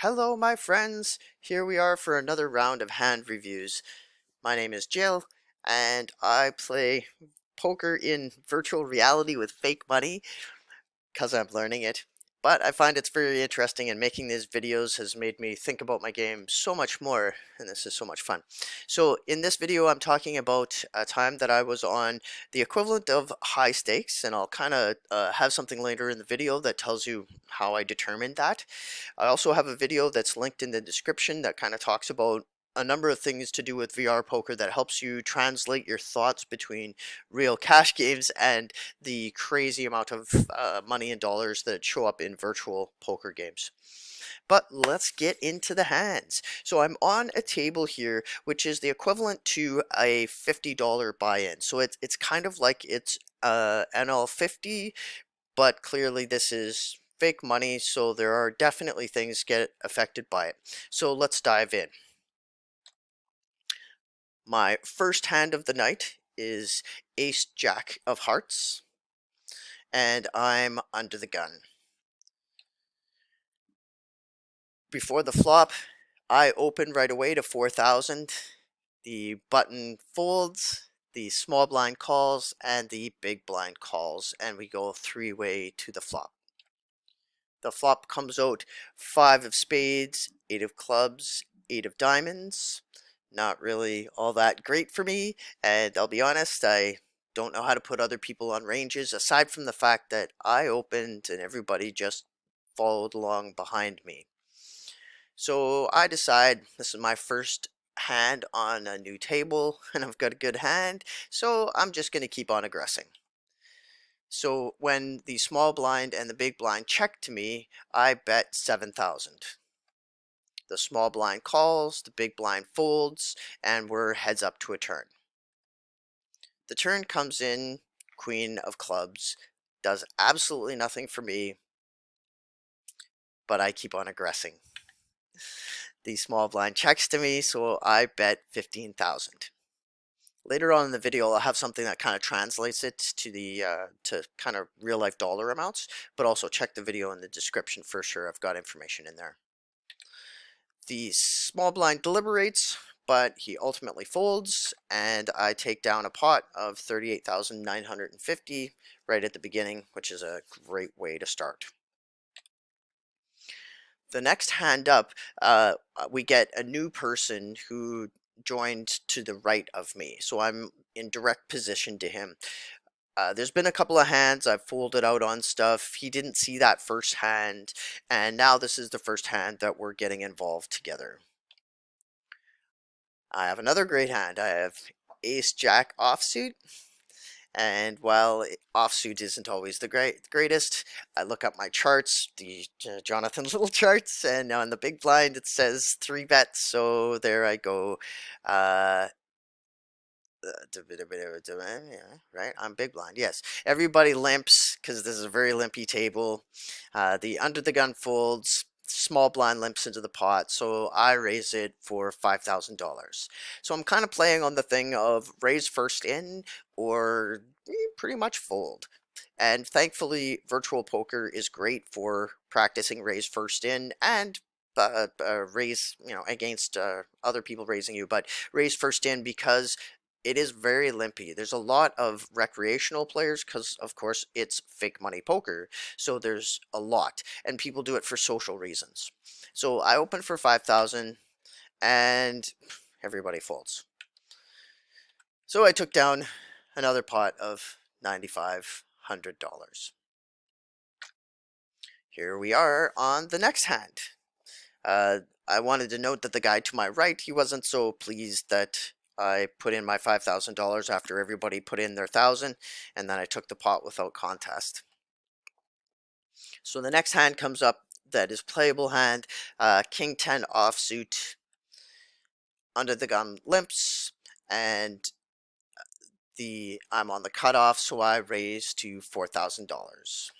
Hello, my friends. Here we are for another round of hand reviews. My name is Jill, and I play poker in virtual reality with fake money because I'm learning it. But I find it's very interesting, and making these videos has made me think about my game so much more, and this is so much fun. So in this video, I'm talking about a time that I was on the equivalent of high stakes, and I'll kind of have something later in the video that tells you how I determined that. I also have a video that's linked in the description that kind of talks about a number of things to do with VR poker that helps you translate your thoughts between real cash games and the crazy amount of money and dollars that show up in virtual poker games. But let's get into the hands. So I'm on a table here, which is the equivalent to a $50 buy-in. So it's kind of like it's NL50, but clearly this is fake money, so there are definitely things get affected by it. So let's dive in. My first hand of the night is Ace Jack of Hearts, and I'm under the gun. Before the flop, I open right away to 4,000. The button folds, the small blind calls, and the big blind calls, and we go three-way to the flop. The flop comes out 5 of spades, 8 of clubs, 8 of diamonds. Not really all that great for me, and I'll be honest, I don't know how to put other people on ranges, aside from the fact that I opened and everybody just followed along behind me. So I decide this is my first hand on a new table, and I've got a good hand, so I'm just going to keep on aggressing. So when the small blind and the big blind check to me, I bet 7,000. The small blind calls, the big blind folds, and we're heads up to a turn. The turn comes in, queen of clubs, does absolutely nothing for me, but I keep on aggressing. The small blind checks to me, so I bet 15,000. Later on in the video, I'll have something that kind of translates it to the to kind of real life dollar amounts, but also check the video in the description for sure. I've got information in there. The small blind deliberates, but he ultimately folds, and I take down a pot of 38,950 right at the beginning, which is a great way to start. The next hand up, we get a new person who joined to the right of me, so I'm in direct position to him. There's been a couple of hands I've folded out on stuff. He didn't see that first hand, and now this is the first hand that we're getting involved together. I have another great hand. I have Ace Jack offsuit, and while offsuit isn't always the greatest, I look up my charts, the Jonathan Little charts, and on the big blind it says 3 bets, so there I go. Right, I'm big blind. Yes, everybody limps because this is a very limpy table. The under the gun folds. Small blind limps into the pot, so I raise it for $5,000. So I'm kind of playing on the thing of raise first in or pretty much fold. And thankfully, virtual poker is great for practicing raise first in and raise, against other people raising you, but raise first in because it is very limpy. There's a lot of recreational players because, of course, it's fake money poker. So there's a lot, and people do it for social reasons. So I open for 5,000, and everybody folds. So I took down another pot of $9,500. Here we are on the next hand. I wanted to note that the guy to my right, he wasn't so pleased that I put in my $5,000 after everybody put in their 1,000, and then I took the pot without contest. So the next hand comes up that is playable hand, King 10 offsuit, under the gun limps, and I'm on the cutoff, so I raise to $4,000.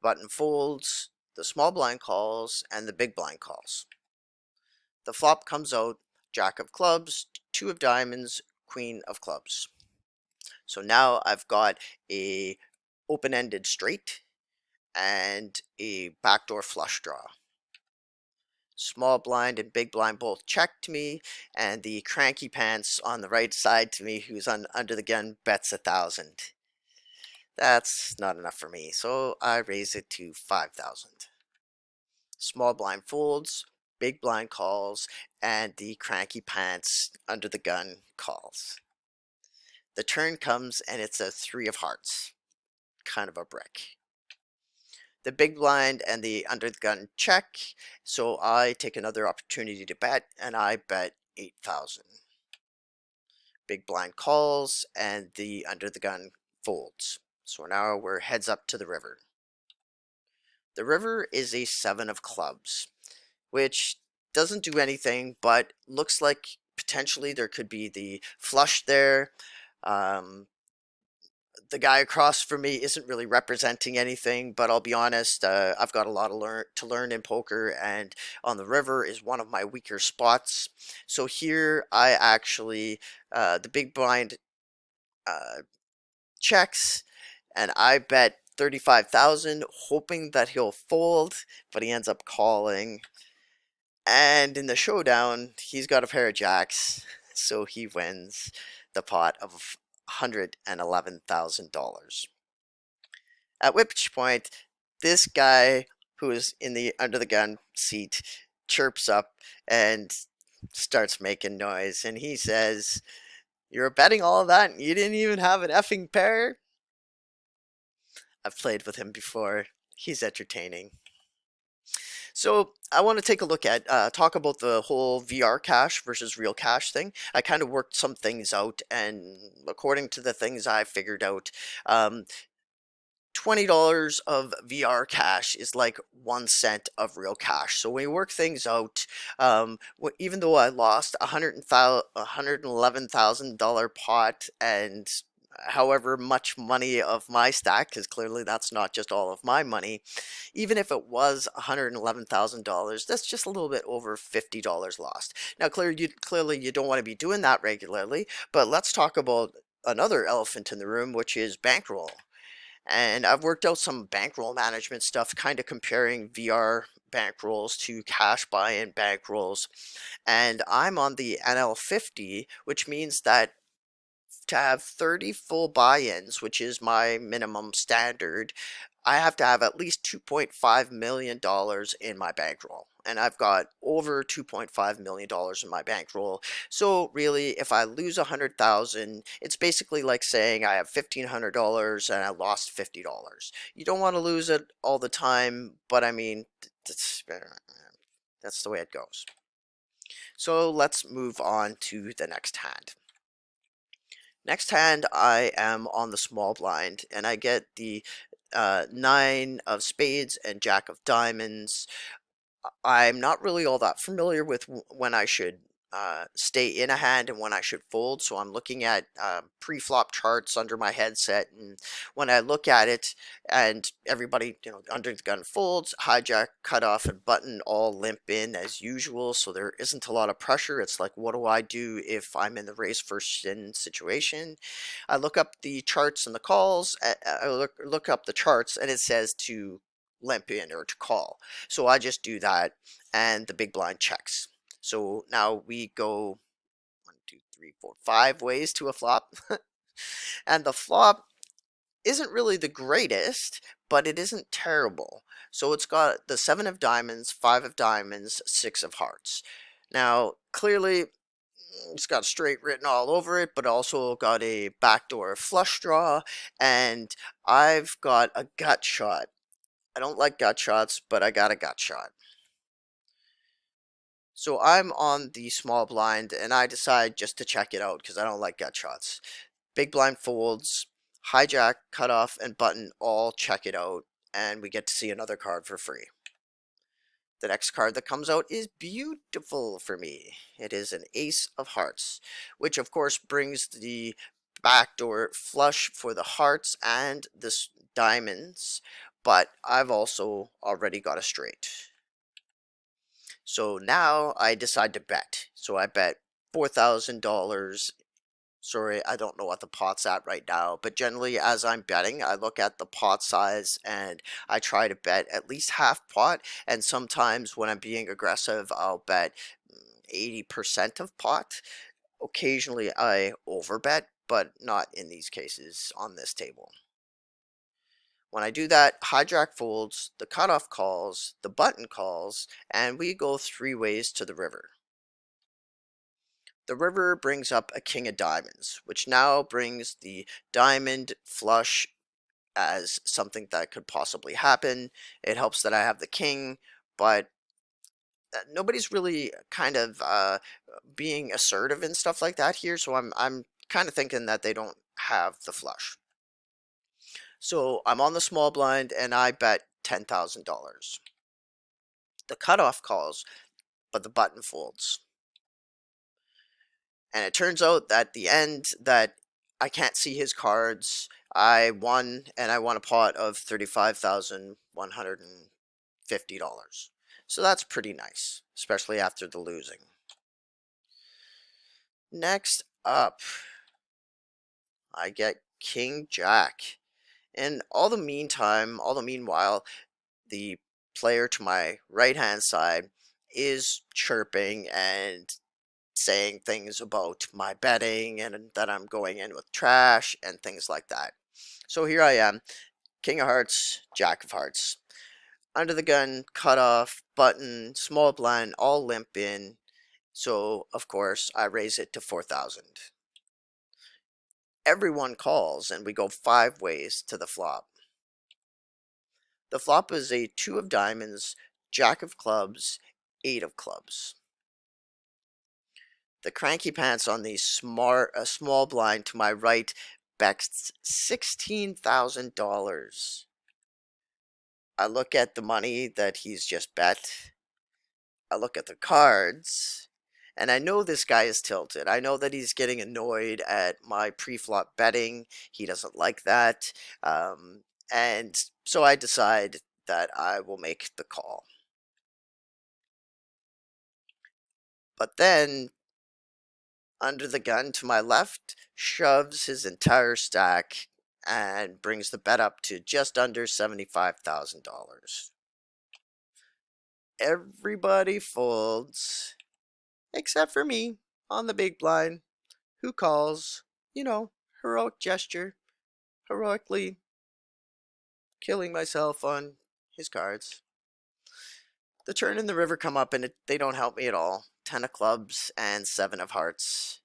Button folds, the small blind calls, and the big blind calls. The flop comes out, Jack of clubs, 2 of diamonds, Queen of clubs. So now I've got a open-ended straight and a backdoor flush draw. Small blind and big blind both checked me, and the cranky pants on the right side to me, who's under the gun, bets 1,000. That's not enough for me, so I raise it to 5,000. Small blind folds, big blind calls, and the cranky pants under the gun calls. The turn comes and it's a 3 of hearts, kind of a brick. The big blind and the under the gun check, so I take another opportunity to bet, and I bet 8,000. Big blind calls and the under the gun folds. So now we're heads up to the river. The river is a 7 of clubs, which doesn't do anything, but looks like potentially there could be the flush there. The guy across from me isn't really representing anything, but I'll be honest, I've got a lot to learn in poker, and on the river is one of my weaker spots. So here I actually, the big blind checks, and I bet 35,000, hoping that he'll fold, but he ends up calling. And in the showdown, he's got a pair of jacks, so he wins the pot of $111,000. At which point, this guy who is in the under the gun seat chirps up and starts making noise, and he says, "You're betting all of that and you didn't even have an effing pair?" I've played with him before. He's entertaining. So I want to take a look at, talk about the whole VR cash versus real cash thing. I kind of worked some things out, and according to the things I figured out, um, $20 of VR cash is like 1 cent of real cash. So when you work things out, even though I lost $111,000 pot and however much money of my stack, because clearly that's not just all of my money, even if it was $111,000, that's just a little bit over $50 lost. Now, clearly you don't want to be doing that regularly, but let's talk about another elephant in the room, which is bankroll. And I've worked out some bankroll management stuff, kind of comparing VR bankrolls to cash buy-in bankrolls. And I'm on the NL50, which means that to have 30 full buy-ins, which is my minimum standard, I have to have at least $2.5 million in my bankroll. And I've got over $2.5 million in my bankroll. So really, if I lose 100,000, it's basically like saying I have $1,500 and I lost $50. You don't want to lose it all the time, but I mean, that's the way it goes. So let's move on to the next hand. Next hand, I am on the small blind, and I get the 9 of spades and jack of diamonds. I'm not really all that familiar with when I should stay in a hand and when I should fold, so I'm looking at pre-flop charts under my headset, and when I look at it, and everybody, under the gun folds, hijack, cutoff, and button all limp in as usual, so there isn't a lot of pressure. It's like, what do I do if I'm in the race for shin situation? I look up the charts and the calls. I look up the charts, and it says to limp in or to call. So I just do that, and the big blind checks. So now we go 1, 2, 3, 4, 5 ways to a flop. And the flop isn't really the greatest, but it isn't terrible. So it's got the 7 of diamonds, 5 of diamonds, 6 of hearts. Now, clearly, it's got straight written all over it, but also got a backdoor flush draw, and I've got a gut shot. I don't like gut shots, but I got a gut shot. So I'm on the small blind, and I decide just to check it out because I don't like gut shots. Big blind folds, hijack, cutoff, and button all check it out, and we get to see another card for free. The next card that comes out is beautiful for me. It is an ace of hearts, which of course brings the backdoor flush for the hearts and the diamonds, but I've also already got a straight. So now I decide to bet. So I bet $4,000 Sorry, I don't know what the pot's at right now, but generally as I'm betting, I look at the pot size and I try to bet at least half pot, and sometimes when I'm being aggressive, I'll bet 80% of pot. Occasionally I overbet, but not in these cases on this table. When I do that, hijack folds, the cutoff calls, the button calls, and we go three ways to the river. The river brings up a king of diamonds, which now brings the diamond flush as something that could possibly happen. It helps that I have the king, but nobody's really kind of being assertive and stuff like that here, so I'm kind of thinking that they don't have the flush. So I'm on the small blind and I bet $10,000. The cutoff calls, but the button folds. And it turns out that at the end that I can't see his cards. I won, and I won a pot of $35,150. So that's pretty nice, especially after the losing. Next up, I get King Jack. And all the meanwhile, the player to my right hand side is chirping and saying things about my betting and that I'm going in with trash and things like that. So here I am, King of Hearts, Jack of Hearts. Under the gun, cut off, button, small blind, all limp in. So, of course, I raise it to 4,000. Everyone calls, and we go five ways to the flop. The flop is a two of diamonds, jack of clubs, eight of clubs. The cranky pants on the small blind to my right bets $16,000. I look at the money that he's just bet. I look at the cards, and I know this guy is tilted. I know that he's getting annoyed at my pre-flop betting. He doesn't like that. And so I decide that I will make the call. But then under the gun to my left shoves his entire stack and brings the bet up to just under $75,000. Everybody folds except for me on the big blind, who calls, heroic gesture, heroically killing myself on his cards. The turn and the river come up and they don't help me at all. 10 of clubs and 7 of hearts.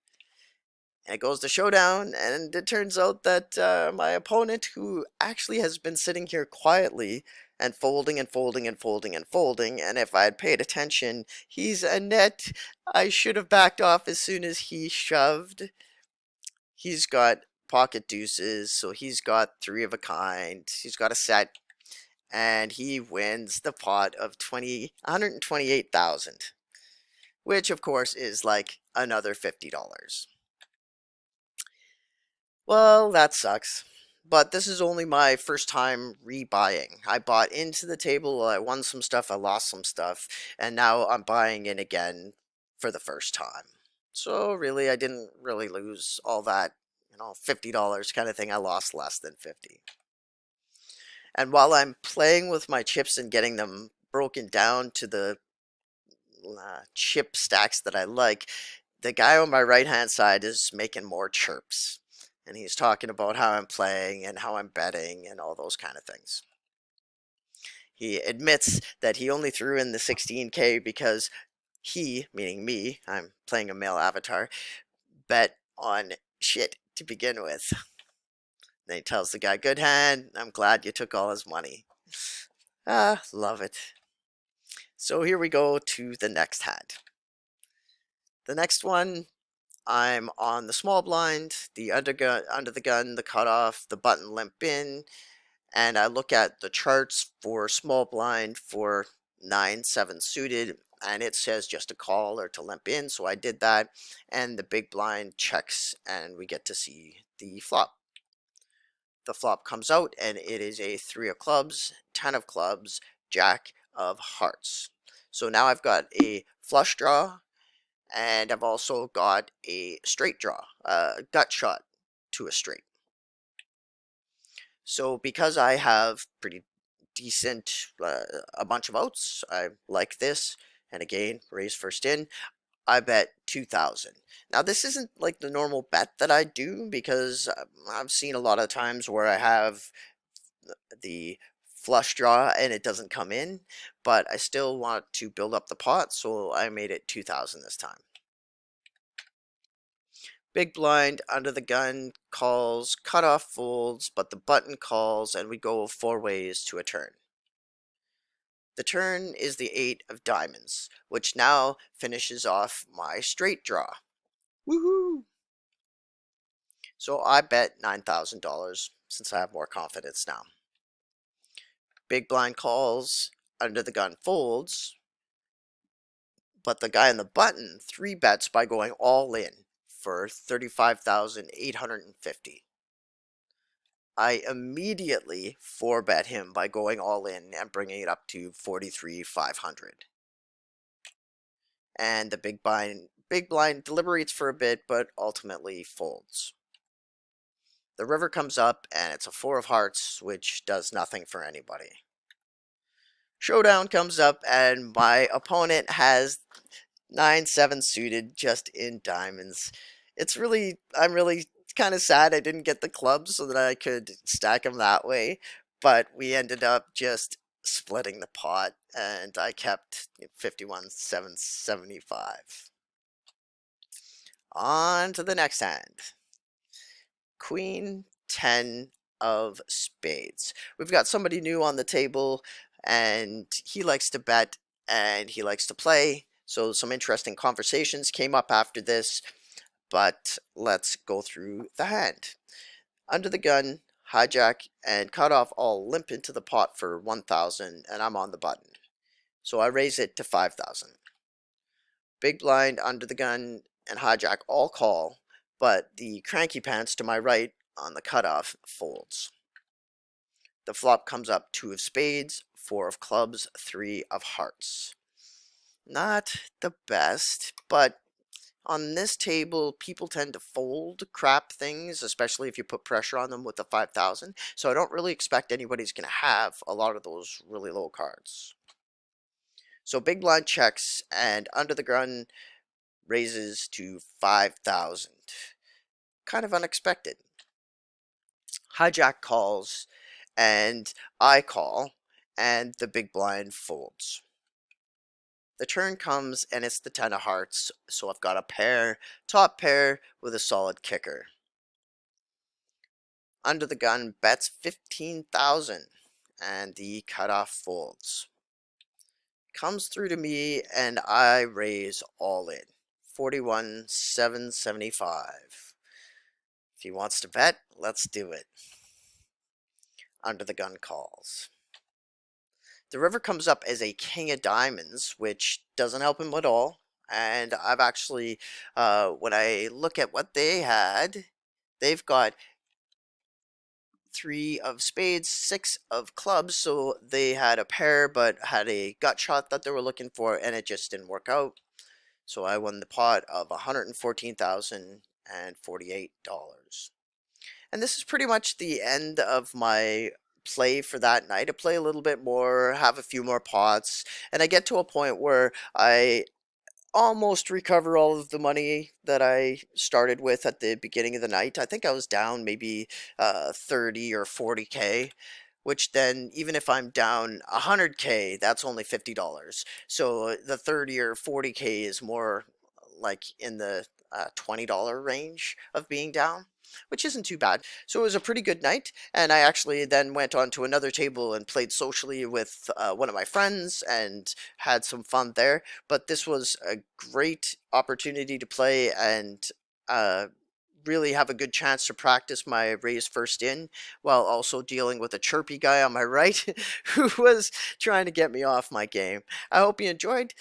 And it goes to showdown, and it turns out that my opponent, who actually has been sitting here quietly and folding and folding and folding and folding, and if I had paid attention, he's a net. I should have backed off as soon as he shoved. He's got pocket deuces, so he's got three of a kind. He's got a set, and he wins the pot of 128,000, which of course is like another $50. Well, that sucks. But this is only my first time rebuying. I bought into the table, I won some stuff, I lost some stuff, and now I'm buying in again for the first time. So really, I didn't really lose all that, $50 kind of thing. I lost less than 50. And while I'm playing with my chips and getting them broken down to the chip stacks that I like, the guy on my right hand side is making more chirps. And he's talking about how I'm playing and how I'm betting and all those kind of things. He admits that he only threw in the 16K because he, meaning me, I'm playing a male avatar, bet on shit to begin with. Then he tells the guy, good hand, I'm glad you took all his money. Ah, love it. So here we go to the next hand. The next one, I'm on the small blind, the under the gun, the cutoff, the button limp in, and I look at the charts for small blind for 9-7 suited, and it says just to call or to limp in, so I did that, and the big blind checks, and we get to see the flop. The flop comes out, and it is a 3 of clubs, 10 of clubs, jack of hearts. So now I've got a flush draw, And I've also got a straight draw, gut shot to a straight. So because I have pretty decent, a bunch of outs, I like this. And again, raise first in. I bet 2,000. Now this isn't like the normal bet that I do because I've seen a lot of times where I have the flush draw and it doesn't come in, but I still want to build up the pot, so I made it 2,000 this time. Big blind, under the gun, calls, cutoff folds, but the button calls, and we go 4 ways to a turn. The turn is the 8 of diamonds, which now finishes off my straight draw. Woohoo! So I bet $9,000 since I have more confidence now. Big blind calls, under the gun folds, but the guy on the button 3 bets by going all in for 35,850. I immediately 4 bet him by going all in and bringing it up to 43,500. And the big blind deliberates for a bit, but ultimately folds. The river comes up and it's a 4 of hearts, which does nothing for anybody. Showdown comes up and my opponent has 9-7 suited just in diamonds. I'm really kind of sad I didn't get the clubs so that I could stack them that way, but we ended up just splitting the pot and I kept 51,775. On to the next hand. Queen 10 of spades. We've got somebody new on the table and he likes to bet and he likes to play. So some interesting conversations came up after this, but let's go through the hand. Under the gun, hijack, and cutoff all limp into the pot for 1,000 and I'm on the button. So I raise it to 5,000. Big blind, under the gun, and hijack all call, but the cranky pants to my right on the cutoff folds. The flop comes up 2 of spades, 4 of clubs, 3 of hearts. Not the best, but on this table, people tend to fold crap things, especially if you put pressure on them with the 5,000. So I don't really expect anybody's going to have a lot of those really low cards. So big blind checks and under the gun raises to 5,000. Kind of unexpected. Hijack calls and I call and the big blind folds. The turn comes and it's the 10 of hearts, so I've got a pair, top pair with a solid kicker. Under the gun bets 15,000 and the cutoff folds. Comes through to me and I raise all in, 41,775. If he wants to bet, let's do it. Under the gun calls. The river comes up as a king of diamonds, which doesn't help him at all. And I've actually, when I look at what they had, they've got 3 of spades, 6 of clubs, so they had a pair but had a gut shot that they were looking for, and it just didn't work out. So I won the pot of $114,048. And this is pretty much the end of my play for that night. I play a little bit more, have a few more pots, and I get to a point where I almost recover all of the money that I started with at the beginning of the night. I think I was down maybe 30 or 40K, which then even if I'm down 100K, that's only $50. So the 30 or 40K is more like in the $20 range of being down, which isn't too bad. So it was a pretty good night, and I actually then went on to another table and played socially with one of my friends and had some fun there. But this was a great opportunity to play and really have a good chance to practice my raise first in while also dealing with a chirpy guy on my right who was trying to get me off my game. I hope you enjoyed.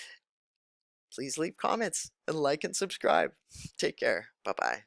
Please leave comments and like and subscribe. Take care. Bye-bye.